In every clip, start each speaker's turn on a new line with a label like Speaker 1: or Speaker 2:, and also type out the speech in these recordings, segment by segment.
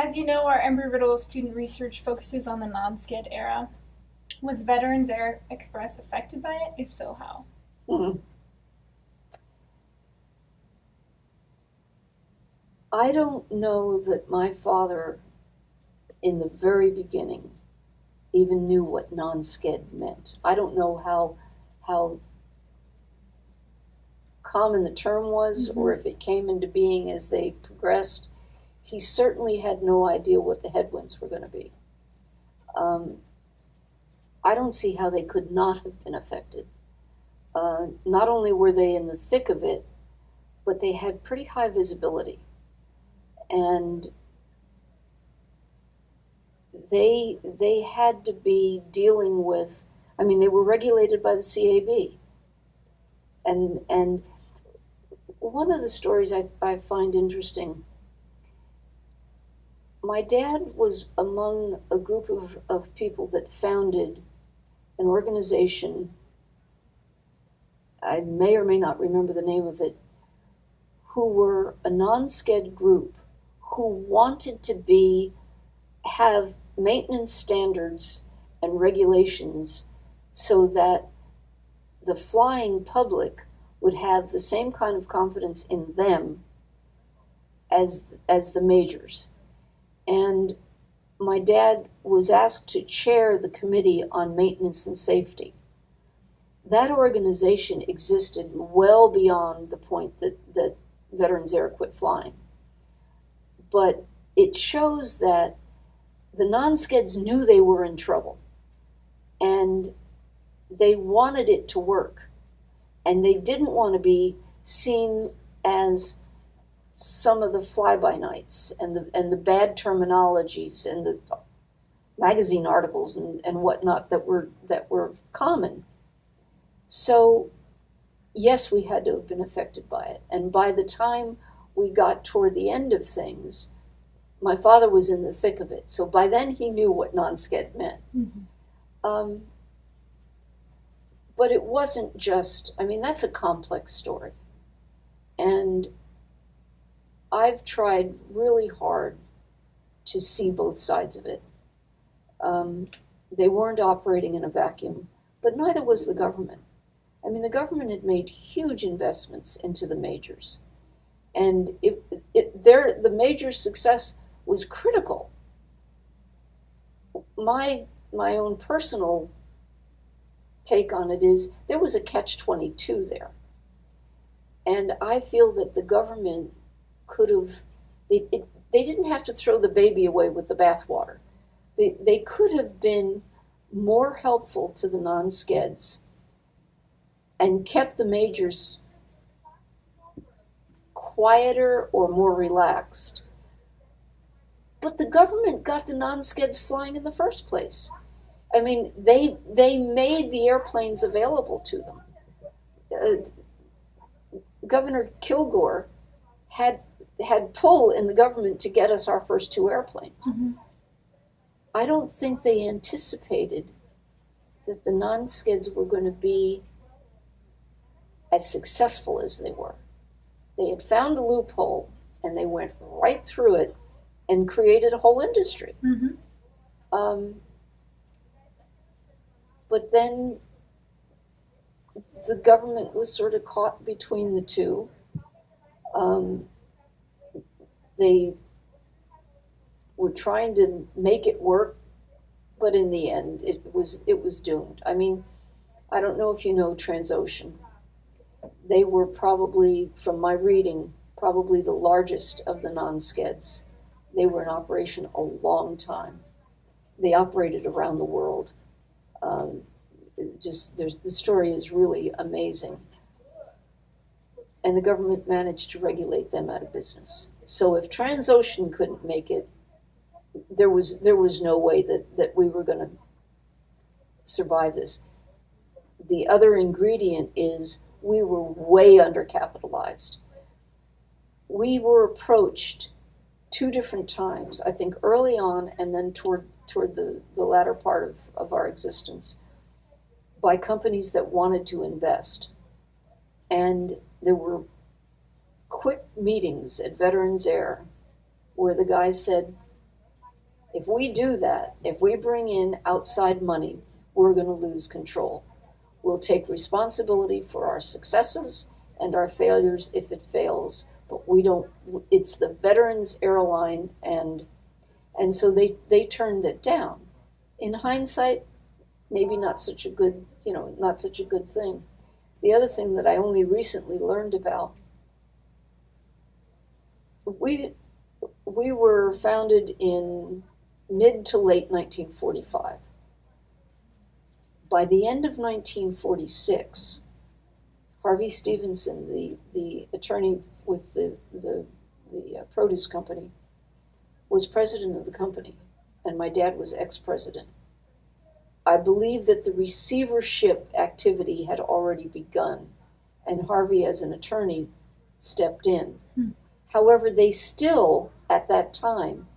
Speaker 1: As you know, our Embry-Riddle student research focuses on the non-sked era. Was Veterans Air Express affected by it? If so, how?
Speaker 2: Mhm. I don't know that my father, in the very beginning, even knew what non-sked meant. I don't know how common the term was,
Speaker 1: Mm-hmm.
Speaker 2: or if it came into being as they progressed. He certainly had no idea what the headwinds were going to be. Um, I don't see how they could not have been affected. Not only were they in the thick of it, but they had pretty high visibility. And they had to be dealing with, I mean, they were regulated by the CAB. And one of the stories I find interesting, my dad was among a group of people that founded an organization. I may or may not remember the name of it, who were a non-sked group who wanted to have maintenance standards and regulations so that the flying public would have the same kind of confidence in them as the majors. And my dad was asked to chair the committee on maintenance and safety. That organization existed well beyond the point that Veterans Air quit flying. But it shows that the non-skeds knew they were in trouble, and they wanted it to work, and they didn't want to be seen as some of the fly-by-nights and the bad terminologies and the magazine articles and whatnot that were common. So yes, we had to have been affected by it, and by the time we got toward the end of things, my father was in the thick of it, so by then he knew what non-sked meant.
Speaker 1: Mm-hmm.
Speaker 2: Um, but it wasn't just, I mean, that's a complex story. And I've tried really hard to see both sides of it. They weren't operating in a vacuum, but neither was the government. I mean, the government had made huge investments into the majors. And the majors' success was critical. My own personal take on it is there was a catch-22 there. And I feel that the government could have, they didn't have to throw the baby away with the bathwater. They could have been more helpful to the non-skeds and kept the majors quieter or more relaxed. But the government got the non-skeds flying in the first place. I mean, they made the airplanes available to them. Governor Kilgore had pull in the government to get us our first two airplanes.
Speaker 1: Mm-hmm.
Speaker 2: I don't think they anticipated that the non-skeds were going to be as successful as they were. They had found a loophole, and they went right through it and created a whole industry.
Speaker 1: Mm-hmm.
Speaker 2: But then the government was sort of caught between the two. They were trying to make it work, but in the end, it was doomed. I mean, I don't know if you know Transocean. They were probably, from my reading, probably the largest of the non-skeds. They were in operation a long time. They operated around the world. The story is really amazing. And the government managed to regulate them out of business. So if Transocean couldn't make it, there was no way that we were going to survive this. The other ingredient is we were way undercapitalized. We were approached two different times, I think early on and then toward the latter part of our existence, by companies that wanted to invest. And there were quick meetings at Veterans Air where the guys said, If we do that, if we bring in outside money, we're going to lose control. We'll take responsibility for our successes and our failures if it fails, but we don't, it's the veterans airline, and so they turned it down. In hindsight, maybe not such a good, not such a good thing. The other thing that I only recently learned about, we were founded in mid to late 1945. By the end of 1946, Harvey Stevenson, the attorney with the produce company, was president of the company, and my dad was ex-president. I believe that the receivership activity had already begun, and Harvey, as an attorney, stepped in. However, they still, at that time,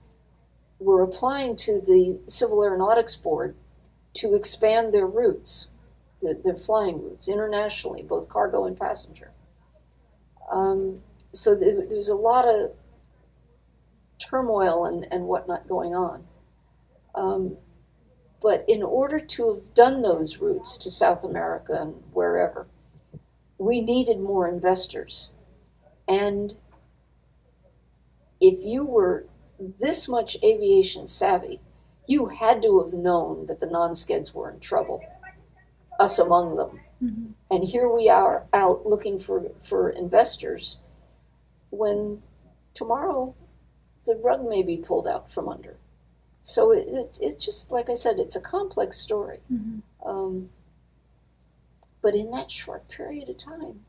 Speaker 2: were applying to the Civil Aeronautics Board to expand their routes, their flying routes, internationally, both cargo and passenger. So there's a lot of turmoil and whatnot going on. But in order to have done those routes to South America and wherever, we needed more investors. And if you were this much aviation savvy, you had to have known that the non-skeds were in trouble, us among them. Mm-hmm. And here we are out looking for investors when tomorrow the rug may be pulled out from under. So it's just, like I said, it's a complex story. Mm-hmm. But in that short period of time,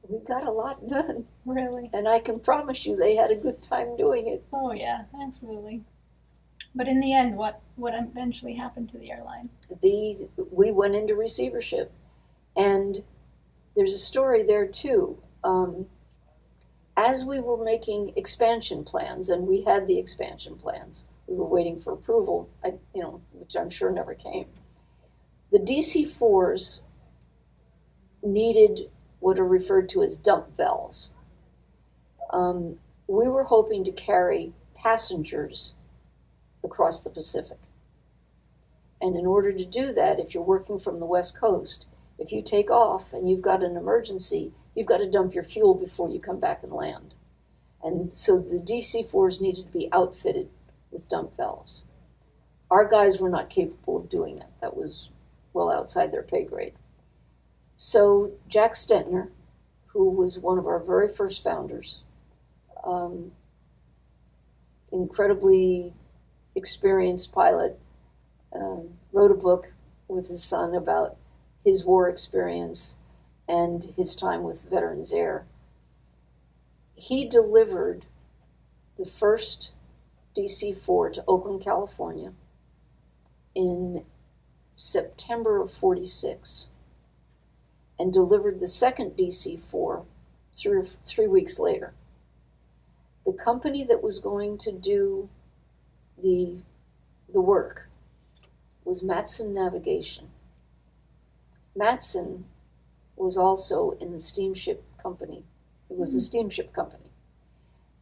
Speaker 2: we got a lot done.
Speaker 1: Really?
Speaker 2: And I can promise you they had a good time doing it.
Speaker 1: Oh, yeah, absolutely. But in the end, what eventually happened to the airline?
Speaker 2: We went into receivership. And there's a story there, too. As we were making expansion plans, and we had the expansion plans, we were waiting for approval, which I'm sure never came. The DC-4s needed what are referred to as dump valves. We were hoping to carry passengers across the Pacific. And in order to do that, if you're working from the West Coast, if you take off and you've got an emergency, you've got to dump your fuel before you come back and land. And so the DC-4s needed to be outfitted with dump valves. Our guys were not capable of doing that. That was well outside their pay grade. So Jack Stentner, who was one of our very first founders, incredibly experienced pilot, wrote a book with his son about his war experience and his time with Veterans Air. He delivered the first DC-4 to Oakland, California in September of '46, and delivered the second DC-4 three weeks later. The company that was going to do the work was Matson Navigation. Matson was also in the steamship company. It was a steamship company.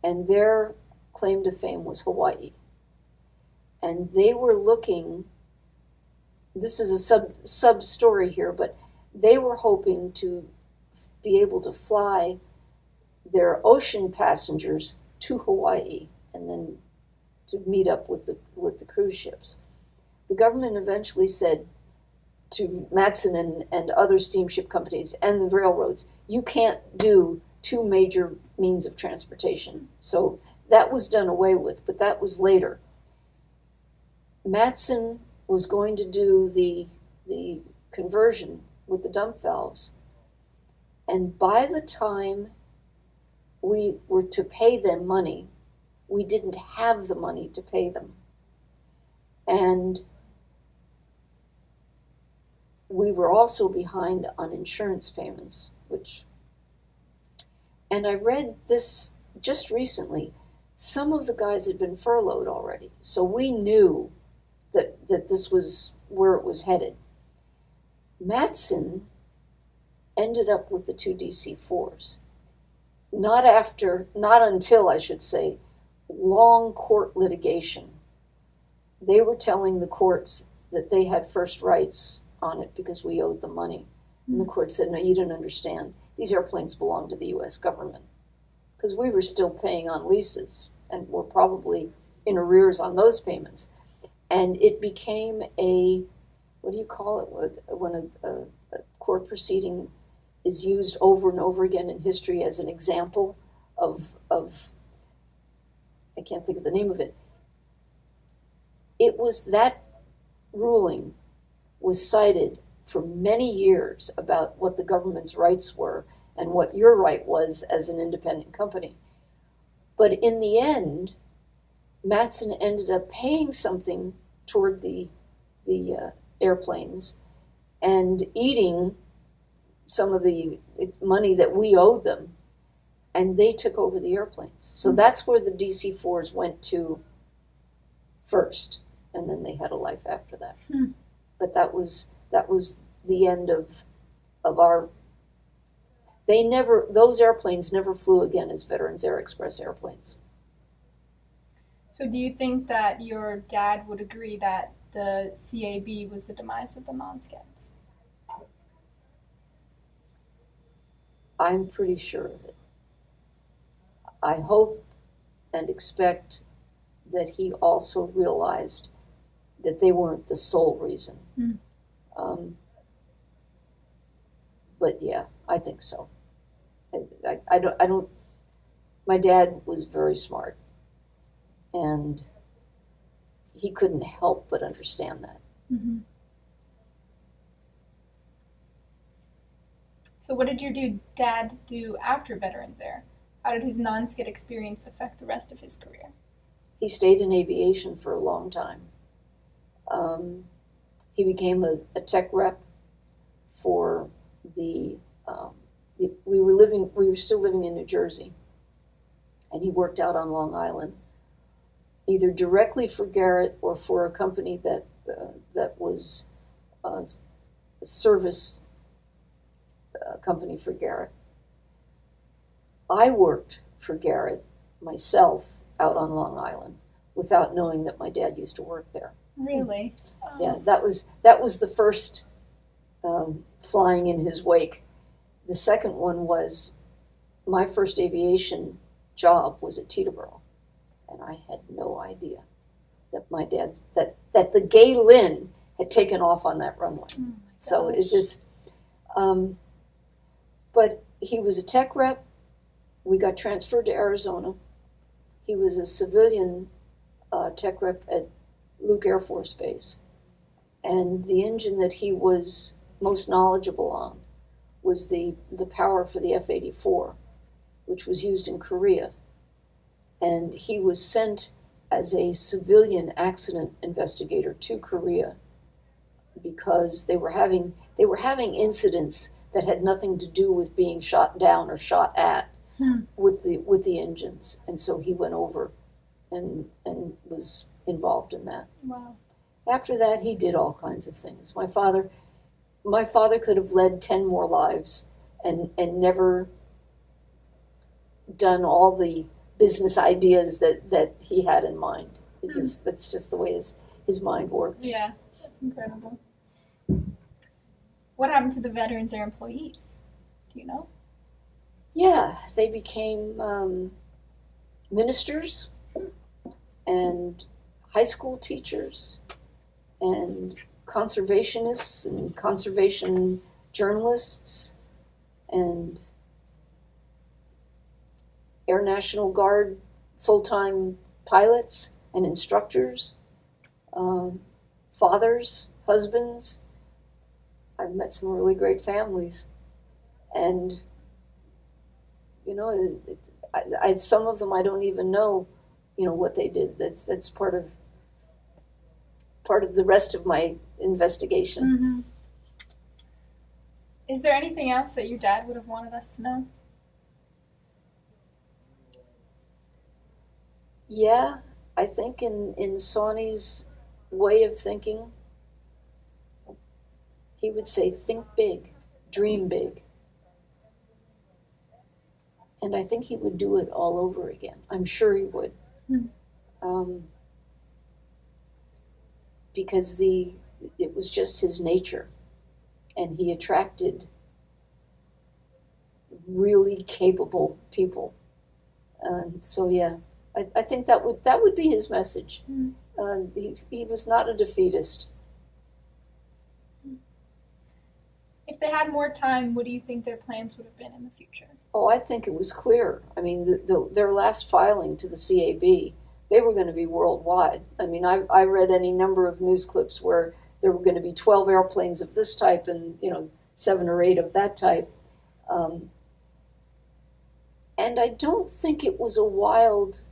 Speaker 2: And their claim to fame was Hawaii. And they were looking, this is a sub story here, but they were hoping to be able to fly their ocean passengers to Hawaii and then to meet up with the cruise ships. The government eventually said to Matson and other steamship companies and the railroads, you can't do two major means of transportation. So that was done away with, but that was later. Matson was going to do the conversion with the dump valves. And by the time we were to pay them money, we didn't have the money to pay them. And we were also behind on insurance payments, and I read this just recently. Some of the guys had been furloughed already, so we knew that this was where it was headed. Matson ended up with the two DC-4s. Not until, I should say, long court litigation they were telling the courts that they had first rights on it because we owed them money. And the court said, no, you didn't understand. These airplanes belong to the U.S. government. Because we were still paying on leases and were probably in arrears on those payments. And it became a, what do you call it, when a court proceeding is used over and over again in history as an example of I can't think of the name of it. It was that ruling was cited for many years about what the government's rights were and what your right was as an independent company. But in the end, Matson ended up paying something toward the airplanes and eating some of the money that we owed them, and they took over the airplanes. So that's where the DC-4s went to first, and then they had a life after that. But that was the end of our. Those airplanes never flew again as Veterans Air Express airplanes.
Speaker 1: So do you think that your dad would agree that the CAB was the demise of the non-skeds?
Speaker 2: I'm pretty sure of it. I hope and expect that he also realized that they weren't the sole reason. But yeah, I think so. I don't. My dad was very smart, and he couldn't help but understand that.
Speaker 1: So what did your dad do after Veterans Air? How did his non-sked experience affect the rest of his career?
Speaker 2: He stayed in aviation for a long time. He became a tech rep for we were still living in New Jersey, and he worked out on Long Island, either directly for Garrett or for a company that was a service company for Garrett. I worked for Garrett myself out on Long Island without knowing that my dad used to work there.
Speaker 1: Really?
Speaker 2: Yeah, that was the first flying in his wake. The second one was my first aviation job was at Teterboro, and I had no idea that my dad that the Gaye Lyn had taken off on that runway. So it just, but he was a tech rep. We got transferred to Arizona. He was a civilian tech rep at Luke Air Force Base. And the engine that he was most knowledgeable on was the power for the F-84, which was used in Korea. And he was sent as a civilian accident investigator to Korea because they were having incidents that had nothing to do with being shot down or shot at with the engines. And so he went over and was involved in that.
Speaker 1: Wow.
Speaker 2: After that, he did all kinds of things. My father could have led 10 more lives and never done all the business ideas that he had in mind. That's just the way his mind worked.
Speaker 1: Yeah, that's incredible. What happened to the Veterans Air employees? Do you know?
Speaker 2: Yeah, they became ministers and high school teachers and conservationists and conservation journalists and Air National Guard full-time pilots and instructors, fathers, husbands. I've met some really great families. And, you know, some of them I don't even know, what they did. That's part of the rest of my investigation.
Speaker 1: Mm-hmm. Is there anything else that your dad would have wanted us to know?
Speaker 2: Yeah, I think in Sawney's way of thinking, he would say, think big, dream big. And I think he would do it all over again. I'm sure he would. because it was just his nature, and he attracted really capable people. So yeah, I think that would be his message. He was not a defeatist.
Speaker 1: If they had more time, what do you think their plans would have been in the future?
Speaker 2: Oh, I think it was clear. I mean, their last filing to the CAB, they were going to be worldwide. I mean, I read any number of news clips where there were going to be 12 airplanes of this type and 7 or 8 of that type. And I don't think it was a wild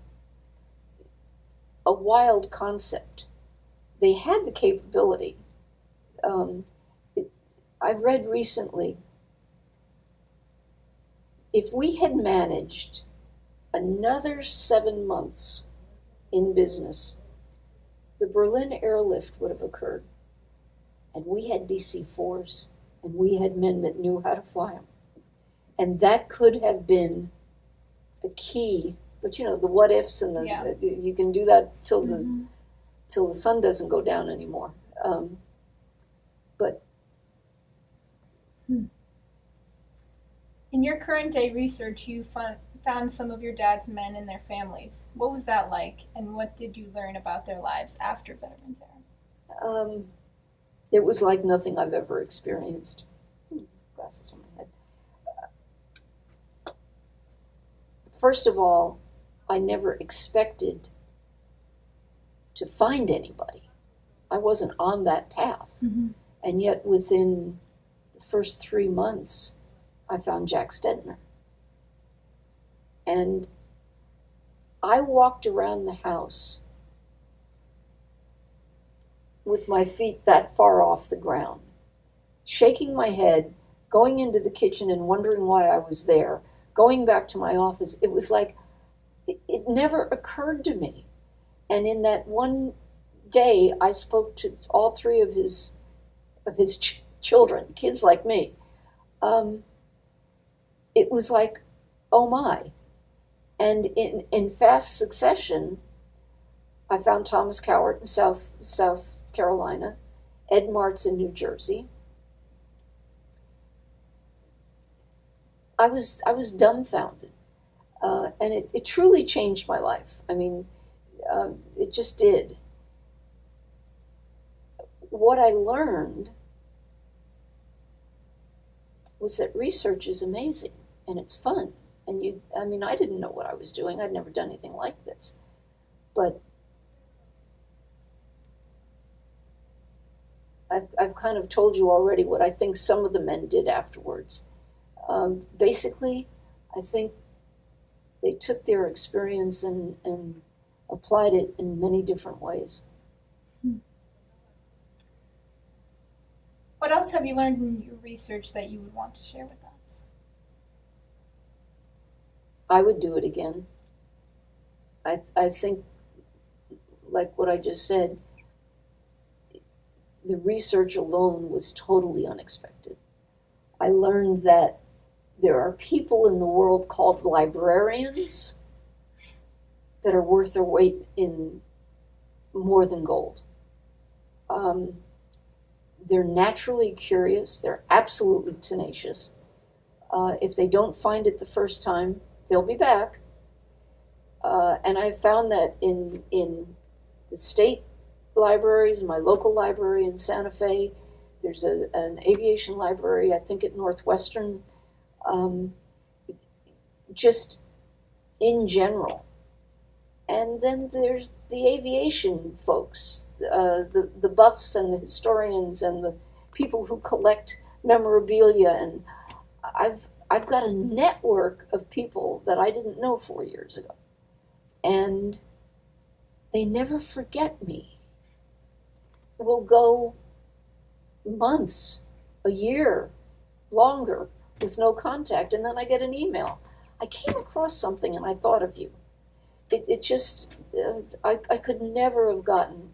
Speaker 2: concept. They had the capability. I read recently, if we had managed another 7 months in business, the Berlin airlift would have occurred. And we had DC-4s, and we had men that knew how to fly them. And that could have been a key, but the what ifs and you can do that till the sun doesn't go down anymore. But
Speaker 1: in your current day research, you found some of your dad's men and their families. What was that like, and what did you learn about their lives after Veterans Era?
Speaker 2: It was like nothing I've ever experienced. Glasses on my head. First of all, I never expected to find anybody. I wasn't on that path. And yet within the first 3 months, I found Jack Stedner. And I walked around the house with my feet that far off the ground, shaking my head, going into the kitchen and wondering why I was there, going back to my office. It was like, it never occurred to me. And in that one day, I spoke to all 3 of his children, kids like me. It was like, oh my. And in fast succession, I found Thomas Cowart in South Carolina, Ed Martz in New Jersey. I was dumbfounded, and it truly changed my life. I mean, it just did. What I learned was that research is amazing and it's fun. And I didn't know what I was doing. I'd never done anything like this, but I've kind of told you already what I think some of the men did afterwards. Basically, I think they took their experience and applied it in many different ways.
Speaker 1: What else have you learned in your research that you would want to share with us?
Speaker 2: I would do it again. I think, like what I just said, the research alone was totally unexpected. I learned that there are people in the world called librarians that are worth their weight in more than gold. They're naturally curious. They're absolutely tenacious. If they don't find it the first time, they'll be back. And I found that in the state libraries, my local library in Santa Fe, there's an aviation library, I think at Northwestern, just in general. And then there's the aviation folks, the buffs and the historians and the people who collect memorabilia. And I've got a network of people that I didn't know 4 years ago. And they never forget me. We'll go months, a year, longer with no contact, and then I get an email. I came across something and I thought of you. It just, I could never have gotten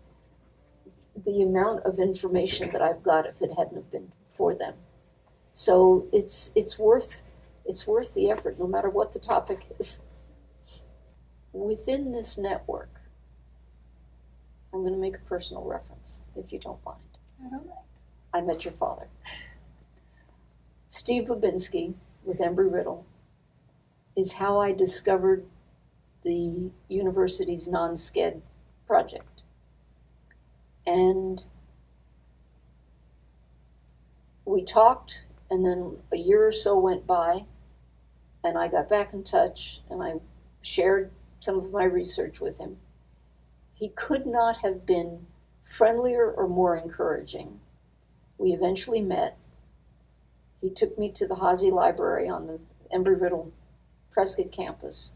Speaker 2: the amount of information that I've got if it hadn't have been for them. So it's worth the effort, no matter what the topic is. Within this network, I'm going to make a personal reference, if you don't mind.
Speaker 1: I don't mind.
Speaker 2: I met your father. Steve Babinski with Embry-Riddle is how I discovered the university's Non-sked project. And we talked, and then a year or so went by, and I got back in touch, and I shared some of my research with him. He could not have been friendlier or more encouraging. We eventually met. He took me to the Hazy Library on the Embry-Riddle Prescott campus,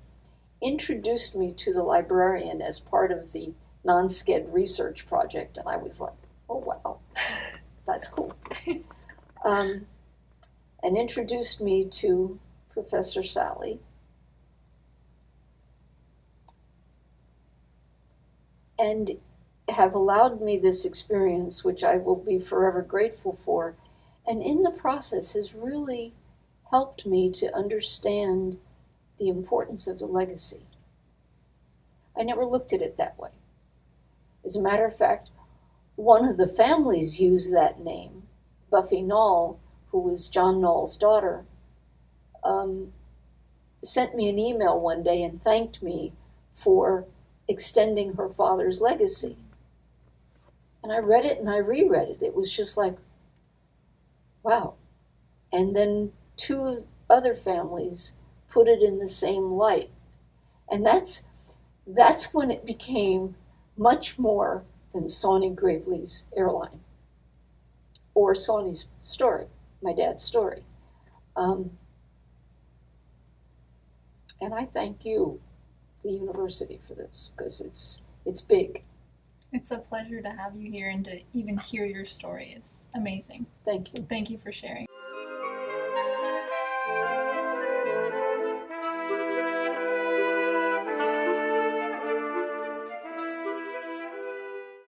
Speaker 2: introduced me to the librarian as part of the Non-sked research project, and I was like, oh wow, that's cool. And introduced me to Professor Sally. And have allowed me this experience, which I will be forever grateful for, and in the process has really helped me to understand the importance of the legacy. I never looked at it that way. As a matter of fact, one of the families used that name, Buffy Knoll, who was John Knoll's daughter, sent me an email one day and thanked me for extending her father's legacy. And I read it and I reread it. It was just like, wow. And then two other families put it in the same light. And that's when it became much more than Sawney Gravely's Airline or Sawney's story, my dad's story. And I thank you, the university, for this, because it's big.
Speaker 1: It's a pleasure to have you here and to even hear your story is amazing.
Speaker 2: Thank you.
Speaker 1: So thank you for sharing.